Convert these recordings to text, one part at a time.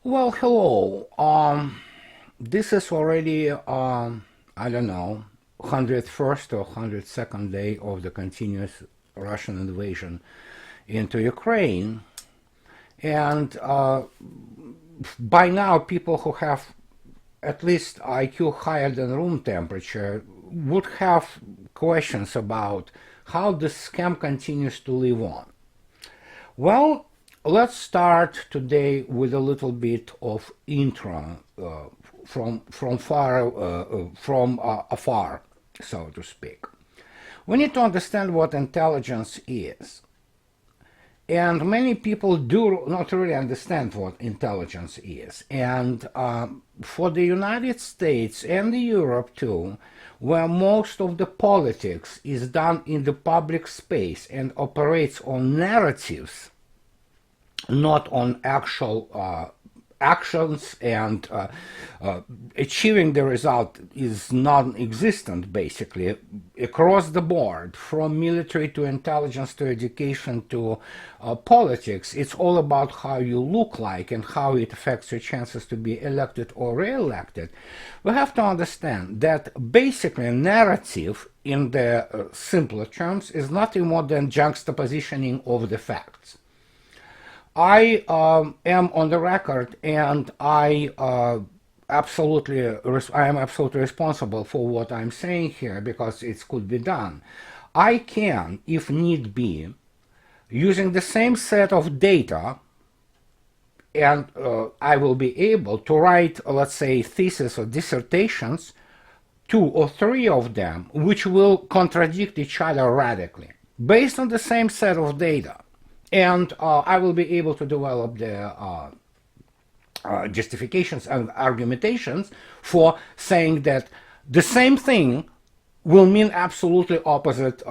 Well, hello. This is already, I don't know, 101st or 102nd day of the continuous Russian invasion into Ukraine. And by now, people who have at least IQ higher than room temperature would have questions about how the scam continues to live on. Well, let's start today with a little bit of intro from afar, so to speak. We need to understand what intelligence is. And many people do not really understand what intelligence is. And for the United States and Europe too, where most of the politics is done in the public space and operates on narratives, not on actual actions, and achieving the result is non-existent basically across the board, from military to intelligence to education to politics. It's all about how you look like and how it affects your chances to be elected or re-elected. We have to understand that basically narrative in the simpler terms is nothing more than juxtapositioning of the facts. I am on the record, and I am absolutely responsible for what I'm saying here because it could be done. I can, if need be, using the same set of data, and I will be able to write, let's say, thesis or dissertations, 2 or 3 of them, which will contradict each other radically, based on the same set of data. And I will be able to develop the justifications and argumentations for saying that the same thing will mean absolutely opposite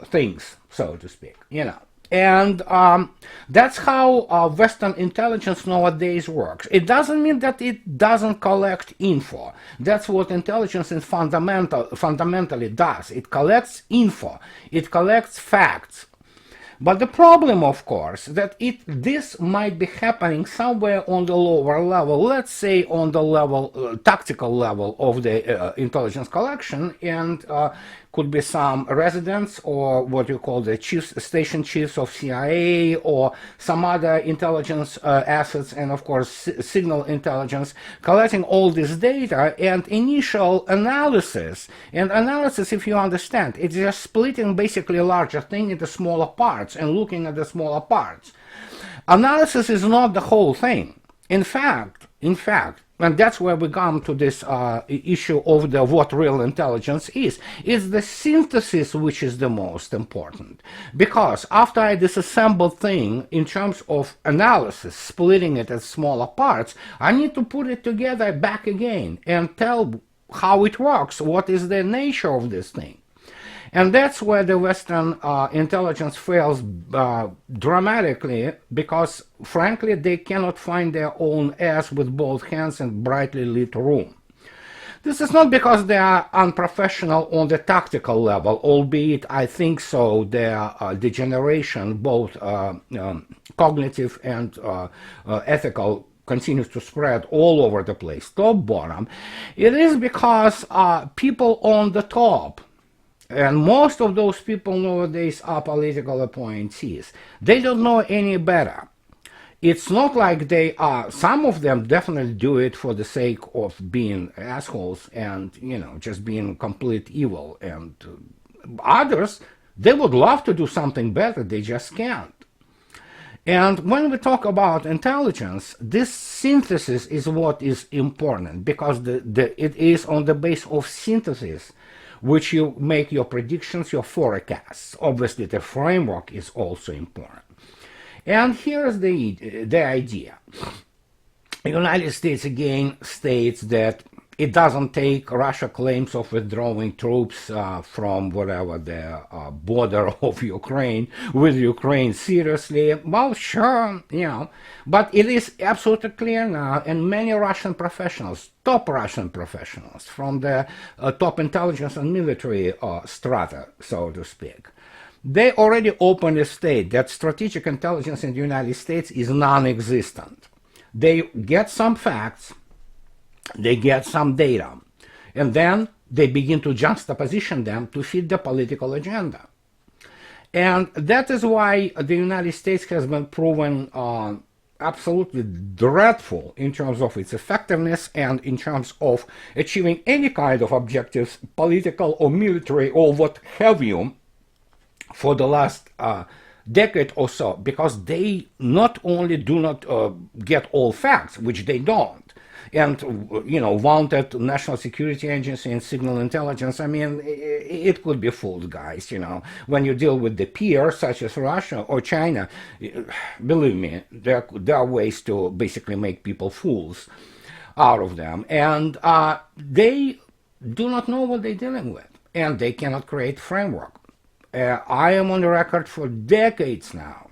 things, so to speak, And that's how Western intelligence nowadays works. It doesn't mean that it doesn't collect info. That's what intelligence fundamentally does. It collects info. It collects facts. But the problem, of course, that this might be happening somewhere on the lower level, let's say on the level, tactical level of the intelligence collection, and could be some residents or what you call the station chiefs of CIA or some other intelligence assets, and of course signal intelligence, collecting all this data and initial analysis. And analysis, if you understand, it's just splitting basically a larger thing into smaller parts and looking at the smaller parts. Analysis is not the whole thing. In fact, and that's where we come to this issue of what real intelligence is. It's the synthesis which is the most important. Because after I disassemble thing in terms of analysis, splitting it at smaller parts, I need to put it together back again and tell how it works, what is the nature of this thing. And that's where the Western intelligence fails dramatically, because, frankly, they cannot find their own ass with both hands in brightly lit room. This is not because they are unprofessional on the tactical level, albeit I think so, their degeneration, both cognitive and ethical, continues to spread all over the place, top, bottom. It is because people on the top, and most of those people nowadays are political appointees, they don't know any better. It's not like they are, some of them definitely do it for the sake of being assholes and, just being complete evil. And others, they would love to do something better, they just can't. And when we talk about intelligence, this synthesis is what is important, because it is on the base of synthesis which you make your predictions, your forecasts. Obviously, the framework is also important. And here's the idea. The United States again states that it doesn't take Russia claims of withdrawing troops from whatever the border of Ukraine with Ukraine seriously. Well, sure, but it is absolutely clear now, and many Russian professionals, top Russian professionals from the top intelligence and military strata, so to speak, they already openly state that strategic intelligence in the United States is non-existent. They get some facts, they get some data, and then they begin to juxtaposition them to fit the political agenda. And that is why the United States has been proven absolutely dreadful in terms of its effectiveness and in terms of achieving any kind of objectives, political or military or what have you, for the last decade or so, because they not only do not get all facts, which they don't, and vaunted national security agency and signal intelligence. I mean, it could be fooled, guys. When you deal with the peers such as Russia or China, believe me, there are ways to basically make people fools out of them, and they do not know what they're dealing with, and they cannot create framework. I am on the record for decades now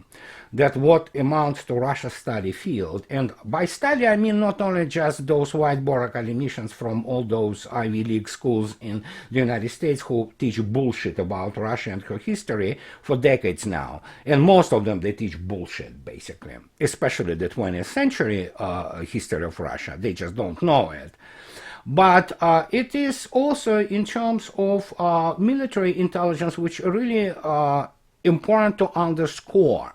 that what amounts to Russia's study field, and by study I mean not only just those whiteboard academicians from all those Ivy League schools in the United States who teach bullshit about Russia and her history for decades now, and most of them they teach bullshit basically, especially the 20th century history of Russia. They just don't know it. But it is also in terms of military intelligence, which are really important to underscore.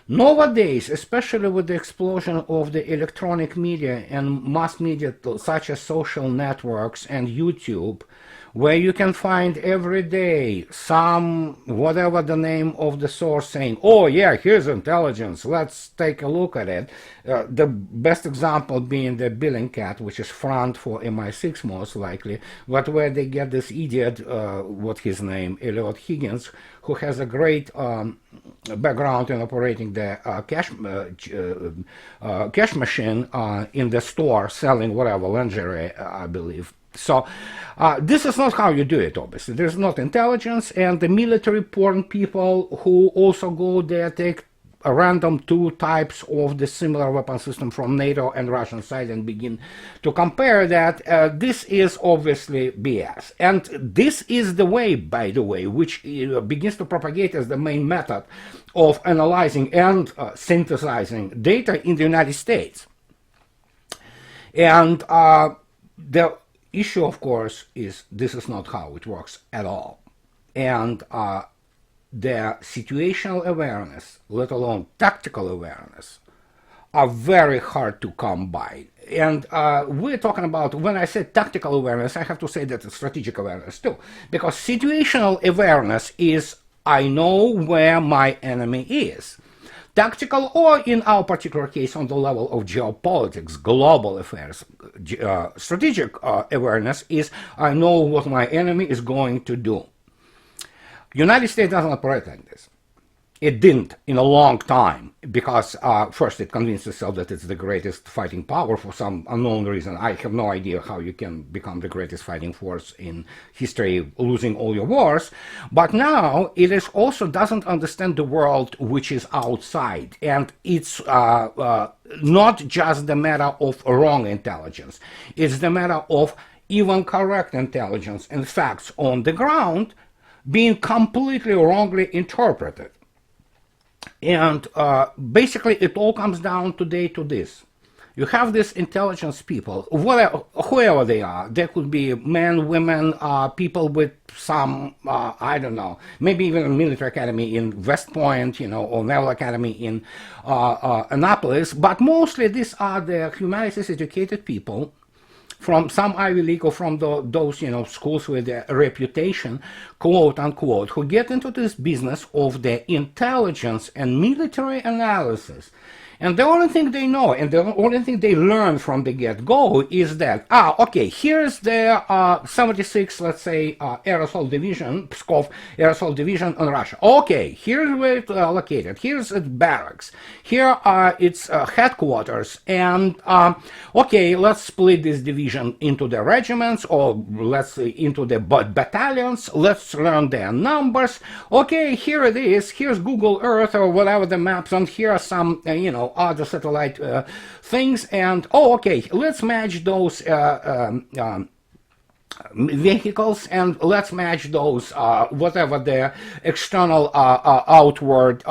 Nowadays, especially with the explosion of the electronic media and mass media such as social networks and YouTube, where you can find every day some, whatever the name of the source, saying, oh yeah, here's intelligence, let's take a look at it. The best example being the Bellingcat, which is front for MI6 most likely, but where they get this idiot, what's his name, Elliot Higgins, who has a great background in operating the cash machine in the store, selling whatever, lingerie, I believe. So this is not how you do it, obviously. There's not intelligence, and the military porn people who also go there take a random two types of the similar weapon system from NATO and Russian side and begin to compare that. This is obviously BS. And this is the way, by the way, which begins to propagate as the main method of analyzing and synthesizing data in the United States. And the issue, of course, is this is not how it works at all. And the situational awareness, let alone tactical awareness, are very hard to come by. And we're talking about, when I say tactical awareness, I have to say that it's strategic awareness too. Because situational awareness is, I know where my enemy is. Tactical, or in our particular case, on the level of geopolitics, global affairs, strategic awareness is, I know what my enemy is going to do. United States doesn't operate like this. It didn't in a long time, because first it convinced itself that it's the greatest fighting power for some unknown reason. I have no idea how you can become the greatest fighting force in history, losing all your wars. But now it is also doesn't understand the world which is outside, and it's not just the matter of wrong intelligence. It's the matter of even correct intelligence and facts on the ground being completely wrongly interpreted. And basically it all comes down today to this. You have these intelligence people, whoever they are. They could be men, women, people with some, I don't know, maybe even a military academy in West Point, or Naval Academy in Annapolis. But mostly these are the humanities educated people from some Ivy League or from those schools with a reputation, quote unquote, who get into this business of the intelligence and military analysis. And the only thing they know and the only thing they learn from the get-go is that, okay, here's the 76, let's say, aerosol division, Pskov aerosol division on Russia. Okay, here's where it's located. Here's its barracks. Here are its headquarters. And, okay, let's split this division into the regiments, or let's into the battalions. Let's learn their numbers. Okay, here it is. Here's Google Earth or whatever the maps, and here are some, other satellite things, and okay, let's match those vehicles, and let's match those, whatever the external outward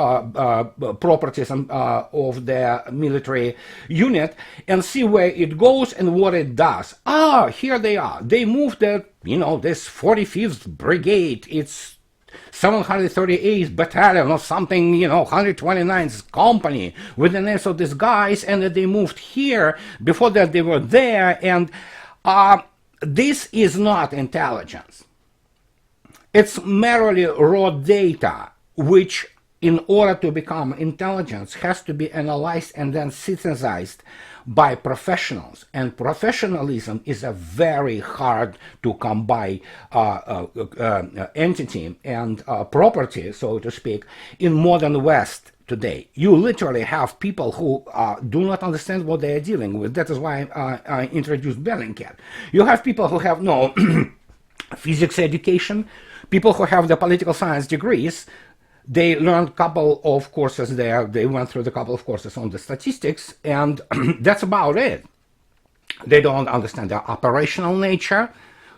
properties of the military unit, and see where it goes and what it does. Here they are. They moved this 45th brigade, it's 738th battalion or something, 129th company with the names of these guys, and they moved here. Before that they were there, and this is not intelligence. It's merely raw data, which in order to become intelligence has to be analyzed and then synthesized by professionals. And professionalism is a very hard to come by entity and property, so to speak, in modern West today. You literally have people who do not understand what they are dealing with. That is why I introduced Bellingcat. You have people who have no physics education, people who have the political science degrees. They learned a couple of courses there. They went through the couple of courses on the statistics, and that's about it. They don't understand the operational nature.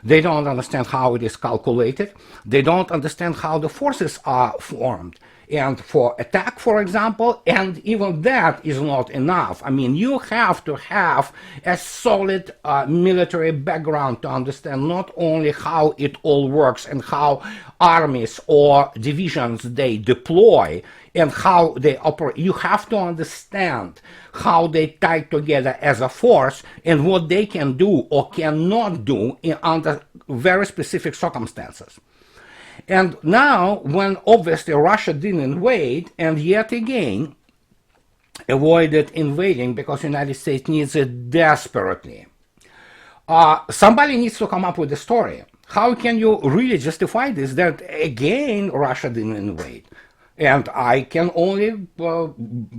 They don't understand how it is calculated. They don't understand how the forces are formed. And for attack, for example, and even that is not enough. I mean, you have to have a solid military background to understand not only how it all works and how armies or divisions they deploy and how they operate. You have to understand how they tie together as a force and what they can do or cannot do under very specific circumstances. And now, when obviously Russia didn't invade, and yet again avoided invading because the United States needs it desperately, somebody needs to come up with a story. How can you really justify this, that again Russia didn't invade? And I can only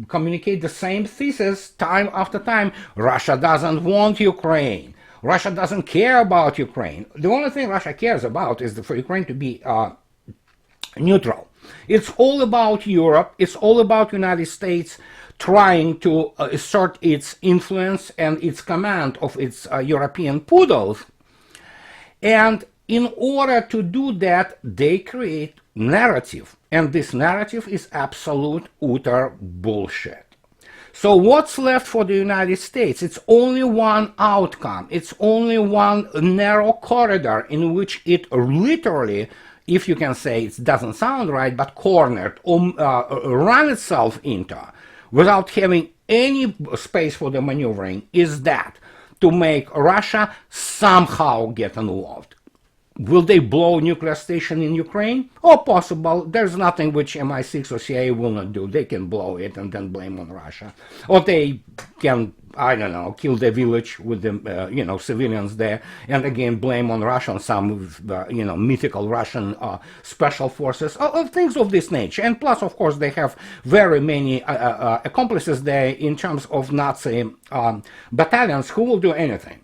communicate the same thesis time after time. Russia doesn't want Ukraine. Russia doesn't care about Ukraine. The only thing Russia cares about is for Ukraine to be neutral. It's all about Europe. It's all about United States trying to assert its influence and its command of its European poodles. And in order to do that, they create narrative. And this narrative is absolute, utter bullshit. So what's left for the United States? It's only one outcome. It's only one narrow corridor in which it literally, if you can say it doesn't sound right, but cornered or run itself into without having any space for the maneuvering, is that to make Russia somehow get involved. Will they blow a nuclear station in Ukraine? Oh, possible. There's nothing which MI6 or CIA will not do. They can blow it and then blame on Russia. Or they can, I don't know, kill the village with the, civilians there, and again blame on Russia, on some, mythical Russian special forces, things of this nature. And plus, of course, they have very many accomplices there in terms of Nazi battalions who will do anything.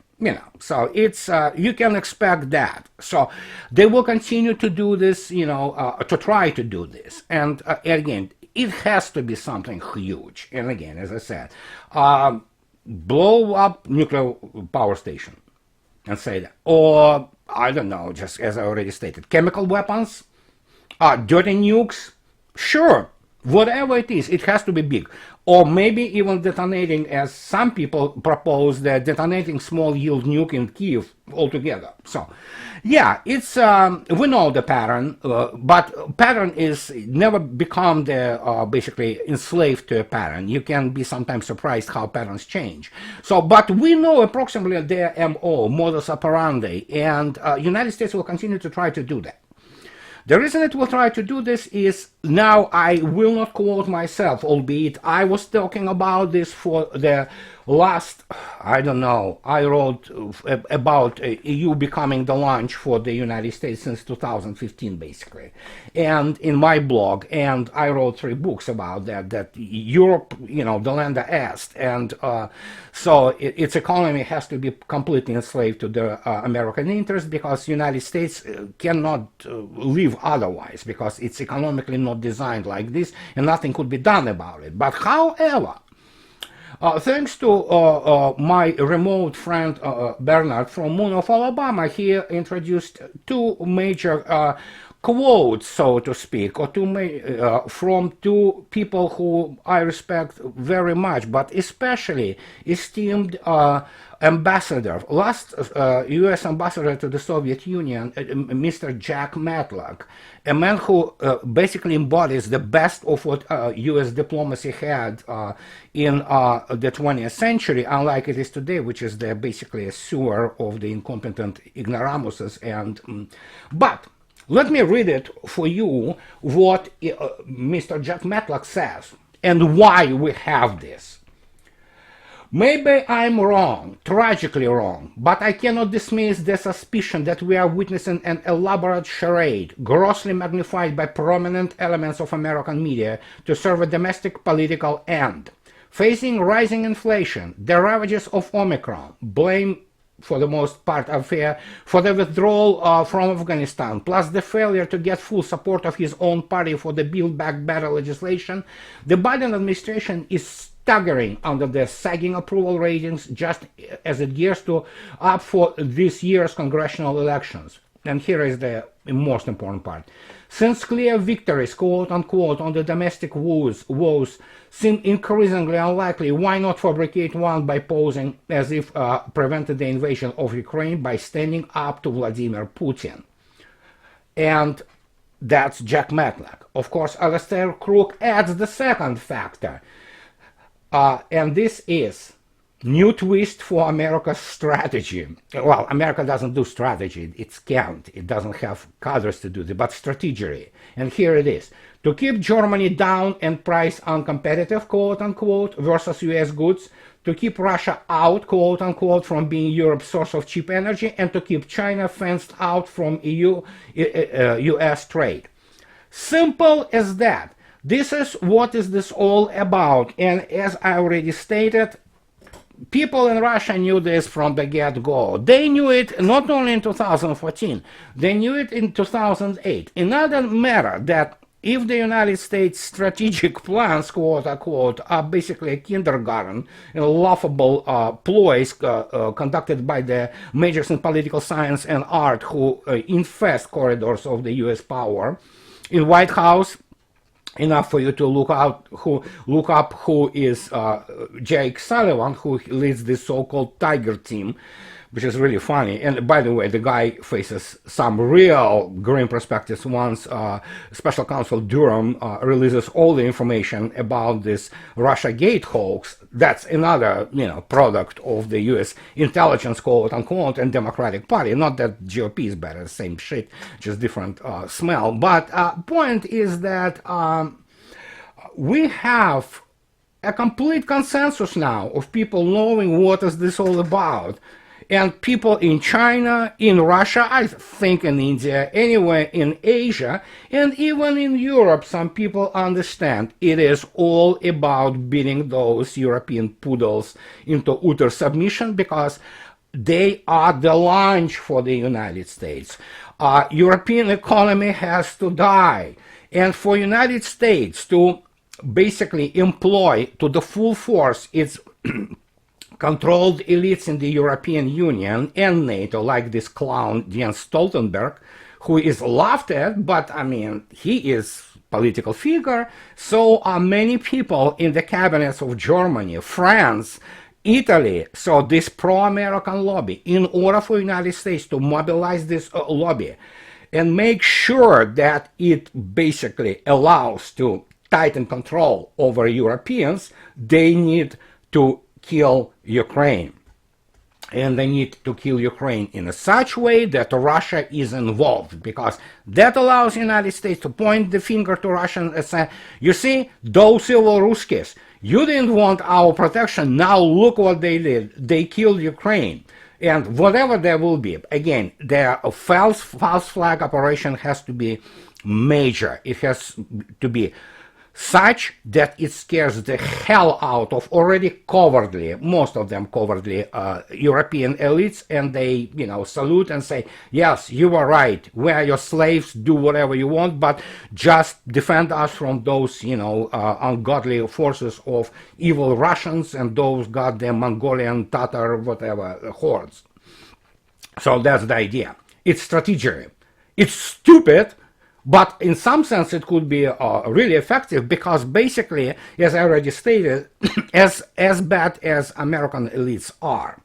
So it's you can expect that. So they will continue to do this, to try to do this. And again, it has to be something huge. And again, as I said, blow up nuclear power station and say that. Or, I don't know, just as I already stated, chemical weapons, dirty nukes, sure. Whatever it is, it has to be big. Or maybe even detonating, as some people propose, that detonating small yield nuke in Kiev altogether. So, yeah, it's we know the pattern, but pattern is never become the basically enslaved to a pattern. You can be sometimes surprised how patterns change. So, but we know approximately their MO, modus operandi, and United States will continue to try to do that. The reason it will try to do this is, now I will not quote myself, albeit I was talking about this for the last, I don't know, I wrote about EU becoming the launch for the United States since 2015, basically, and in my blog, and I wrote 3 books about that Europe, the land of Est, and so its economy has to be completely enslaved to the American interest, because United States cannot live otherwise, because it's economically not designed like this, and nothing could be done about it. But however, Thanks to my remote friend Bernard from Moon of Alabama, he introduced two major quotes, so to speak, or from two people who I respect very much, but especially esteemed ambassador, last U.S. ambassador to the Soviet Union, Mr. Jack Matlock, a man who basically embodies the best of what U.S. diplomacy had in the 20th century, unlike it is today, which is basically a sewer of the incompetent ignoramuses. But let me read it for you what Mr. Jack Matlock says and why we have this. Maybe I'm wrong, tragically wrong, but I cannot dismiss the suspicion that we are witnessing an elaborate charade, grossly magnified by prominent elements of American media to serve a domestic political end. Facing rising inflation, the ravages of Omicron, blame for the most part unfair, for the withdrawal from Afghanistan, plus the failure to get full support of his own party for the Build Back Better legislation, the Biden administration is staggering under the sagging approval ratings just as it gears up for this year's congressional elections. And here is the most important part. Since clear victories, quote-unquote, on the domestic woes seem increasingly unlikely, why not fabricate one by posing as if prevented the invasion of Ukraine by standing up to Vladimir Putin? And that's Jack Matlock. Of course, Alastair Crooke adds the second factor, and this is new twist for America's strategy. Well, America doesn't do strategy, it's can't. It doesn't have cadres to do it, but strategy. And here it is. To keep Germany down and price uncompetitive, quote-unquote, versus US goods, to keep Russia out, quote-unquote, from being Europe's source of cheap energy, and to keep China fenced out from US trade. Simple as that. This is what is this all about. And as I already stated, people in Russia knew this from the get-go. They knew it not only in 2014, they knew it in 2008. Another matter that if the United States strategic plans, quote-unquote, are basically a kindergarten, laughable ploys conducted by the majors in political science and art who infest corridors of the U.S. power, in White House, enough for you to look up who is Jake Sullivan, who leads this so-called Tiger Team, which is really funny. And by the way, the guy faces some real grim perspectives once Special Counsel Durham releases all the information about this Russia Gate hoax. That's another, product of the U.S. intelligence, quote unquote, and Democratic Party. Not that GOP is better, same shit, just different smell. But point is that we have a complete consensus now of people knowing what is this all about. And people in China, in Russia, I think in India, anywhere in Asia, and even in Europe, some people understand it is all about beating those European poodles into utter submission because they are the lunch for the United States. European economy has to die. And for United States to basically employ to the full force its controlled elites in the European Union and NATO, like this clown Jens Stoltenberg, who is laughed at, but I mean, he is a political figure. So are many people in the cabinets of Germany, France, Italy. So this pro-American lobby, in order for the United States to mobilize this lobby and make sure that it basically allows to tighten control over Europeans, they need to kill Ukraine. And they need to kill Ukraine in such way that Russia is involved, because that allows the United States to point the finger to Russia and say, you see, those evil Ruskies, you didn't want our protection, now look what they did. They killed Ukraine. And whatever there will be, again, their false flag operation has to be major. It has to be such that it scares the hell out of already cowardly, most of them cowardly European elites, and they, salute and say, yes, you are right, we are your slaves, do whatever you want, but just defend us from those, ungodly forces of evil Russians and those goddamn Mongolian, Tatar, whatever, hordes. So that's the idea. It's strategy. It's stupid, but in some sense it could be really effective, because basically, as I already stated, as bad as American elites are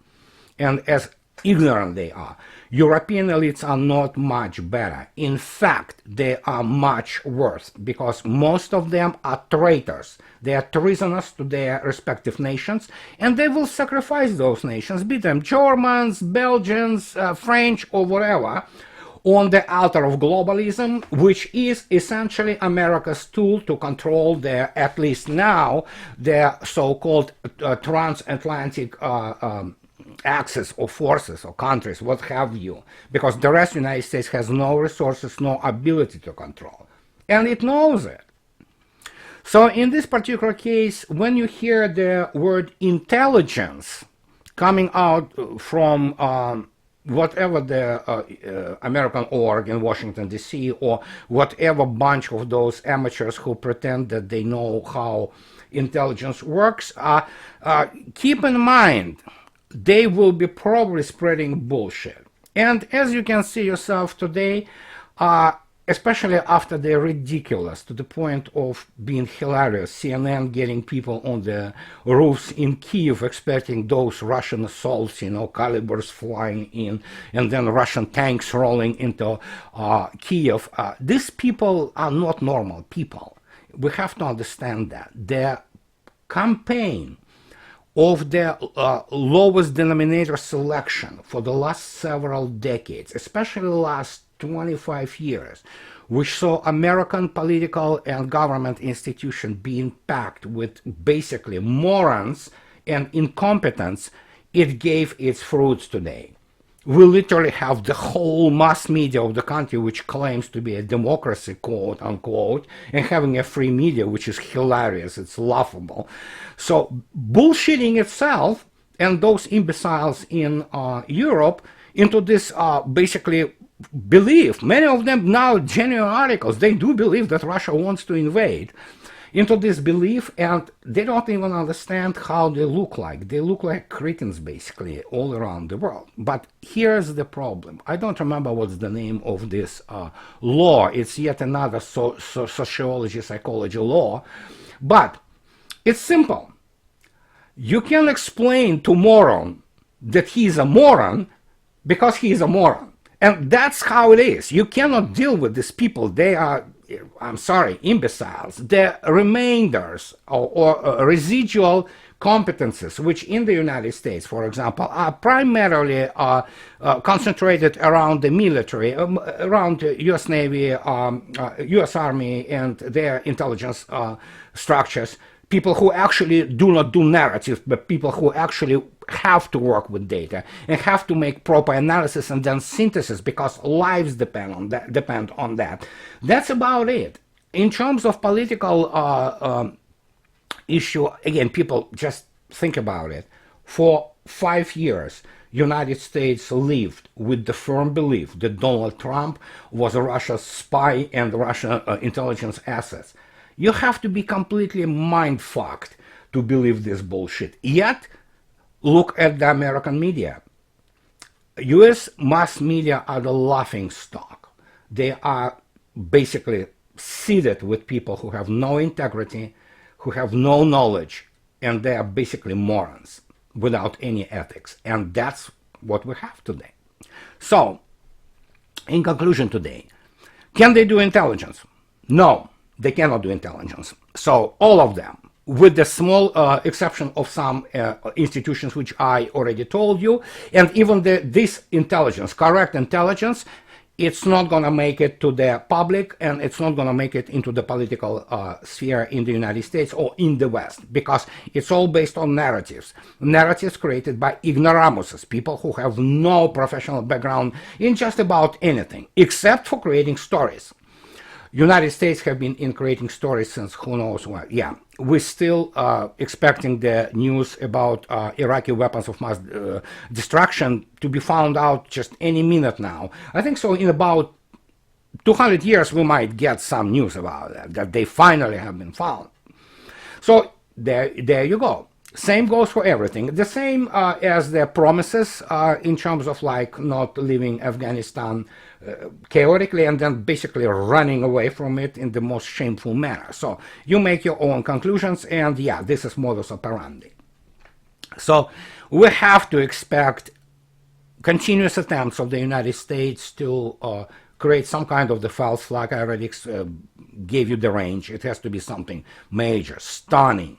and as ignorant they are, European elites are not much better. In fact, they are much worse, because most of them are traitors. They are treasonous to their respective nations, and they will sacrifice those nations, be them Germans, Belgians, French, or whatever, on the altar of globalism, which is essentially America's tool to control their, at least now, their so-called transatlantic axis of forces or countries, what have you, because the rest of the United States has no resources, no ability to control, and it knows it. So in this particular case, when you hear the word intelligence coming out from whatever the American org in Washington, D.C., or whatever bunch of those amateurs who pretend that they know how intelligence works, keep in mind, they will be probably spreading bullshit. And as you can see yourself today, especially after they're ridiculous to the point of being hilarious, CNN getting people on the roofs in Kiev expecting those Russian assaults, calibers flying in, and then Russian tanks rolling into Kiev. These people are not normal people. We have to understand that. Their campaign of the lowest denominator selection for the last several decades, especially the last 25 years, which saw American political and government institutions being packed with basically morons and incompetence, it gave its fruits today. We literally have the whole mass media of the country, which claims to be a democracy, quote unquote, and having a free media, which is hilarious, it's laughable. So bullshitting itself and those imbeciles in Europe into this basically belief, many of them now genuine articles, they do believe that Russia wants to invade, into this belief, and they don't even understand how they look like. They look like cretins, basically, all around the world. But here's the problem. I don't remember what's the name of this law. It's yet another sociology, psychology law. But it's simple. You can explain to moron that he's a moron because he is a moron. And that's how it is. You cannot deal with these people. They are, I'm sorry, imbeciles. The remainders or residual competences, which in the United States, for example, are primarily concentrated around the military, around the U.S. Navy, U.S. Army, and their intelligence structures. People who actually do not do narratives, but people who actually have to work with data and have to make proper analysis and then synthesis, because lives depend on that. That's about it. In terms of political issue, again, people just think about it. For 5 years, United States lived with the firm belief that Donald Trump was a Russia's spy and Russian intelligence assets. You have to be completely mind-fucked to believe this bullshit. Yet, look at the American media. U.S. mass media are the laughing stock. They are basically seeded with people who have no integrity, who have no knowledge, and they are basically morons without any ethics. And that's what we have today. So, in conclusion today, can they do intelligence? No. They cannot do intelligence. So all of them, with the small exception of some institutions which I already told you, and even this intelligence, correct intelligence, it's not going to make it to the public, and it's not going to make it into the political sphere in the United States or in the West, because it's all based on narratives. Narratives created by ignoramuses, people who have no professional background in just about anything, except for creating stories. United States have been in creating stories since who knows when. Yeah, we're still expecting the news about Iraqi weapons of mass destruction to be found out just any minute now. I think so in about 200 years we might get some news about that they finally have been found. So there you go. Same goes for everything. The same as the promises in terms of like not leaving Afghanistan chaotically and then basically running away from it in the most shameful manner. So you make your own conclusions, and yeah, this is modus operandi. So we have to expect continuous attempts of the United States to create some kind of the false flag. I already gave you the range. It has to be something major, stunning.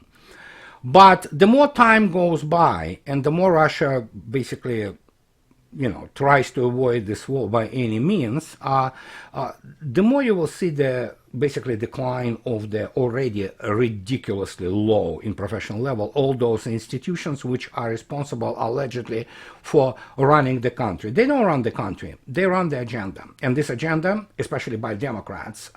But the more time goes by and the more Russia basically, tries to avoid this war by any means, the more you will see the basically decline of the already ridiculously low in professional level, all those institutions which are responsible allegedly for running the country. They don't run the country, they run the agenda. And this agenda, especially by Democrats,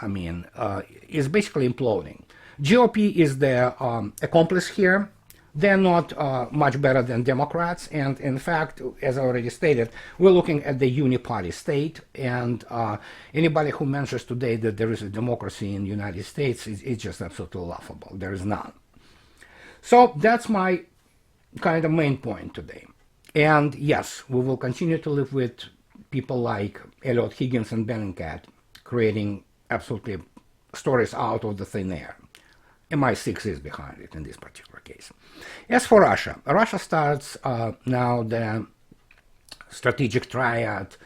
is basically imploding. GOP is the accomplice here. They're not much better than Democrats, and in fact, as I already stated, we're looking at the uni-party state, and anybody who mentions today that there is a democracy in the United States is just absolutely laughable. There is none. So that's my kind of main point today. And yes, we will continue to live with people like Elliot Higgins and Bellingcat creating absolutely stories out of the thin air. MI6 is behind it in this particular case. As for Russia, Russia starts now the strategic triad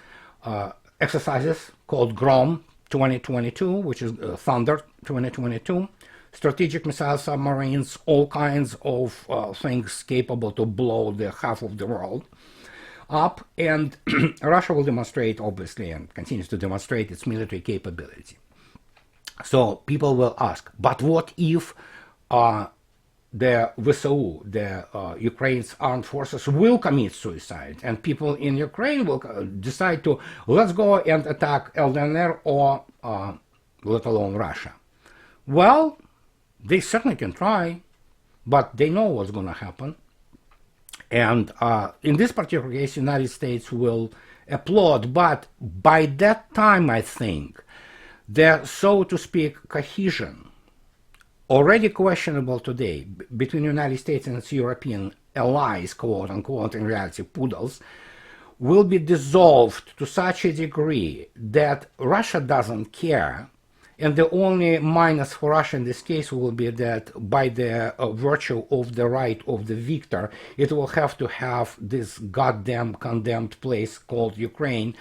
exercises called Grom 2022, which is Thunder 2022, strategic missile submarines, all kinds of things capable to blow the half of the world up, and Russia will demonstrate, obviously, and continues to demonstrate its military capability. So people will ask, but what if the VSU, the Ukraine's armed forces, will commit suicide, and people in Ukraine will decide to let's go and attack LDNR or let alone Russia? Well, they certainly can try, but they know what's going to happen. And in this particular case, the United States will applaud, but by that time, I think, the, so to speak, cohesion, already questionable today between the United States and its European allies, quote unquote, in reality poodles, will be dissolved to such a degree that Russia doesn't care. And the only minus for Russia in this case will be that by the virtue of the right of the victor, it will have to have this goddamn condemned place called Ukraine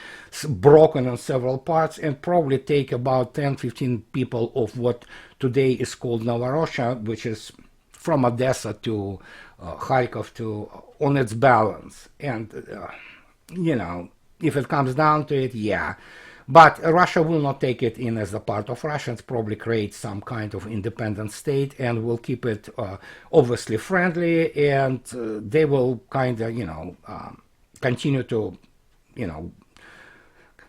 broken in several parts and probably take about 10-15 people of what today is called Novorossiya, which is from Odessa to Kharkov to on its balance. And, if it comes down to it, yeah. But Russia will not take it in as a part of Russia and probably create some kind of independent state and will keep it obviously friendly, and they will kind of, continue to,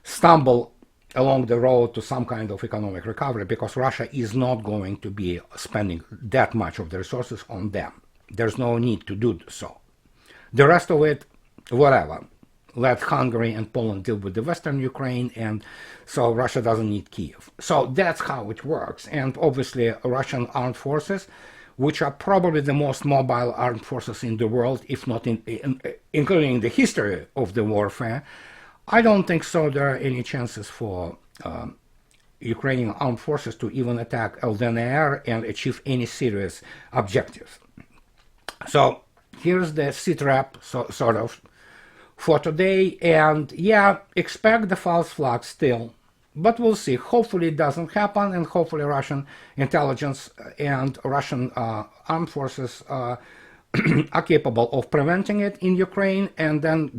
stumble along the road to some kind of economic recovery, because Russia is not going to be spending that much of the resources on them. There's no need to do so. The rest of it, whatever. Let Hungary and Poland deal with the Western Ukraine, and so Russia doesn't need Kiev. So that's how it works. And obviously, Russian armed forces, which are probably the most mobile armed forces in the world, if not including the history of the warfare, I don't think so there are any chances for Ukrainian armed forces to even attack LDNR and achieve any serious objectives. So here's the Sitrep, sort of, for today, and yeah, expect the false flag still, but we'll see. Hopefully it doesn't happen, and hopefully Russian intelligence and Russian armed forces are capable of preventing it in Ukraine, and then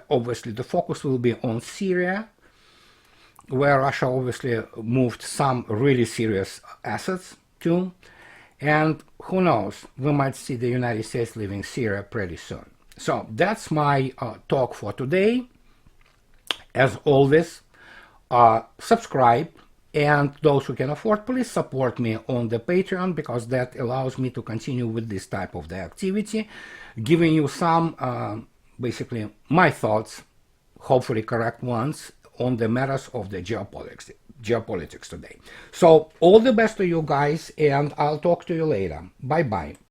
obviously the focus will be on Syria, where Russia obviously moved some really serious assets to, and who knows, we might see the United States leaving Syria pretty soon. So that's my talk for today. As always, subscribe, And those who can afford, please support me on the Patreon, because that allows me to continue with this type of the activity, giving you some, basically, my thoughts, hopefully correct ones, on the matters of the geopolitics today. So all the best to you guys, and I'll talk to you later. Bye-bye.